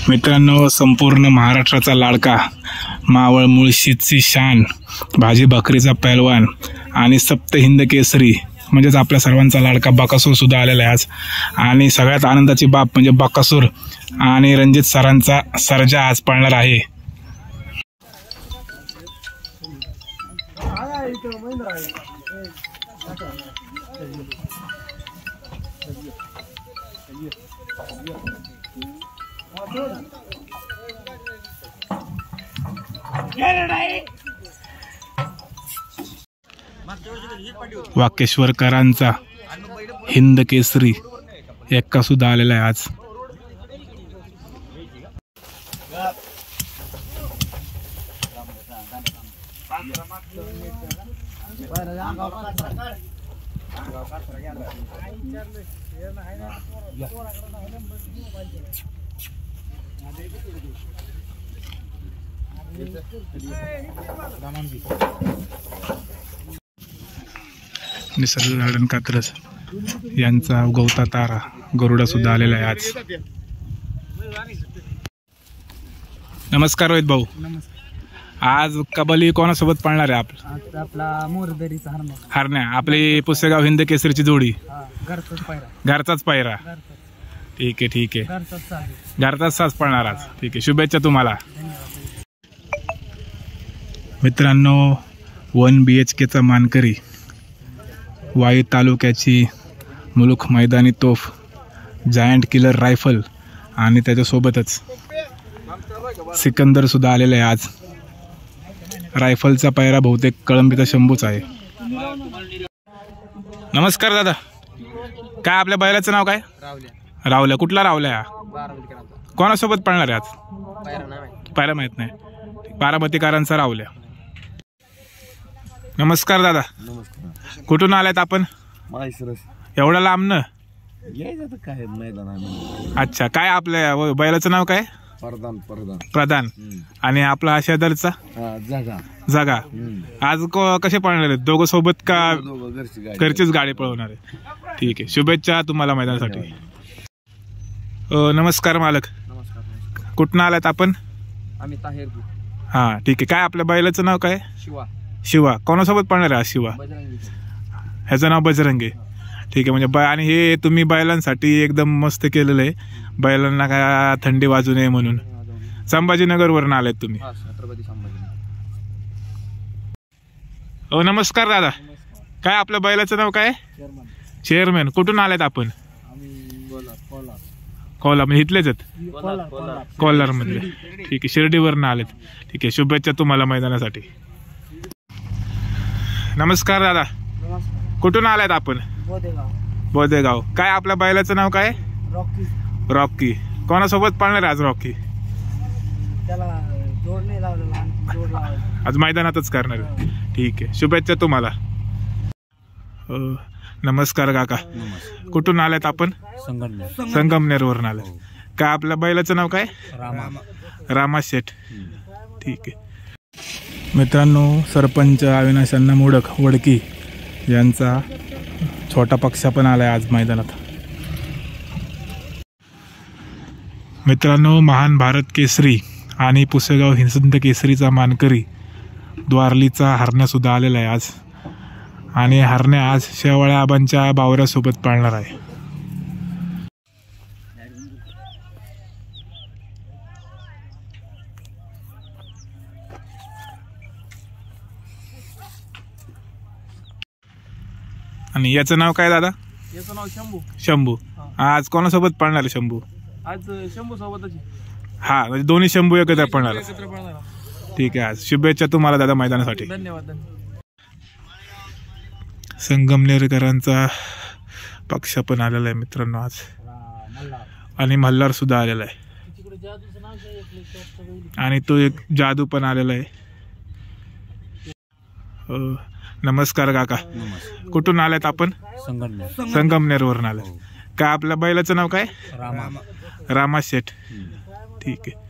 मित्रांनो, संपूर्ण महाराष्ट्राचा लाडका, मावळ मुळशीची शान, भाजी भाकरीचा पैलवान आणि सप्तहिंद केसरी म्हणजेच आपल्या सर्वांचा लाडका बकासूर सुद्धा आलेला आहे आज. आणि सगळ्यात आनंदाची बाब म्हणजे बकासूर आणि रणजित सरांचा सर्जा आज पळणार आहे. वाकेश्वरकरांचा हिंद केसरी एक्का सुद्धा आलेला आहे आज. निसर्ग गार्डन कात्रज यांचा उगवता तारा गरुडा सुद्धा आलेला आहे आज. नमस्कार रोहित भाऊ. आज कबड्डी कोणासोबत पळणार आहे आपला मोरदरीचा हरण्या? आपली पुसेगाव हिंद केसरीची जोडी, घरचाच पायरा. ठीक आहे ठीक आहे, घरचाच साज पळणार आज. ठीक आहे, शुभेच्छा तुम्हाला. मित्रांनो, 1 BHKचा मानकरी, वाई तालुक्याची मुलुख मैदानी तोफ, जायंट किलर रायफल आणि त्याच्यासोबतच सिकंदर सुद्धा आलेला आहे आज. रायफलचा पायरा बहुतेक कळंबीचा शंभूच आहे. नमस्कार दादा, काय आपल्या बैलाचं नाव काय? रावल्या. कुठला रावल्या? कोणासोबत पळणार आहे आज? पायरा माहित नाही. बारामतीकरांचा रावल्या. नमस्कार दादा. कुठून आलात आपण? एवढा लांब न? अच्छा, काय आपल्या बैलाचं नाव काय? प्रधान. आणि आपला हा शेजारचा जागा. आज कसे पळणार आहेत? दोघं सोबत का घरचीच गाडी पळवणार आहे? ठीक आहे, शुभेच्छा तुम्हाला मैदानासाठी. नमस्कार मालक. कुठून आलात आपण? आम्ही ताहेरपूर. हा ठीक आहे. काय आपल्या बैलाचं नाव काय? शिवा. कोणासोबत पळणार आहे शिवा? ह्याचं नाव बजरंगी. ठीक आहे, म्हणजे आणि हे तुम्ही बैलांसाठी एकदम मस्त केलेलं आहे. बैलांना काय थंडी वाजू नये म्हणून. संभाजीनगर वरून आलेत तुम्ही? नमस्कार दादा. काय आपल्या बैलाचं नाव काय? चेअरमॅन. कुठून आलेत आपण? कोल्हापूर. इथलेच आहेत? कोल्हार मधले. ठीक आहे, शिर्डीवरून आलेत. ठीक आहे, शुभेच्छा तुम्हाला मैदानासाठी. नमस्कार दादा. कुठून आलात आपण? बोदेगाव. काय आपल्या बैलाचं नाव काय? रॉकी. कोणासोबत पळणार आज रॉकी? आज मैदानातच करणार. ठीक आहे, शुभेच्छा तुम्हाला. नमस्कार काका. कुठून आलात आपण? संगमनेर वरून आलात. काय आपल्या बैलाचं नाव काय? रामा शेठ. ठीक आहे. मित्रांनो, सरपंच अविनाश अण्णा मोडक वडकी यांचा छोटा पक्षा पण आलाय आज मैदानात. मित्रांनो, महान भारत केसरी आणि पुसेगाव हिंद केसरीचा मानकरी द्वारलीचा हरण्या सुद्धा आलेला आहे आज. आणि हरण्या आज शेवाळ्या आबांच्या बावऱ्यासोबत पाळणार आहे. आणि याचं नाव काय दादा? याचं नाव शंभू. आज कोणासोबत पळणार आहे शंभू? आज शंभू सोबतच. हा, म्हणजे दोन्ही शंभू एकत्र पळणार. ठीक आहे, आज शुभेच्छा तुम्हाला दादा मैदानासाठी. धन्यवाद. संगमनेरकरांचा पक्ष पण आलेला आहे मित्रांनो आज. आणि मल्हार सुद्धा आलेला आहे. आणि तो एक जादू पण आलेला आहे. नमस्कार काका. कुठून आलात आपण? संगमनेर वरून आलात. काय आपल्या बैलाचं नाव काय? रामा शेठ. ठीक आहे.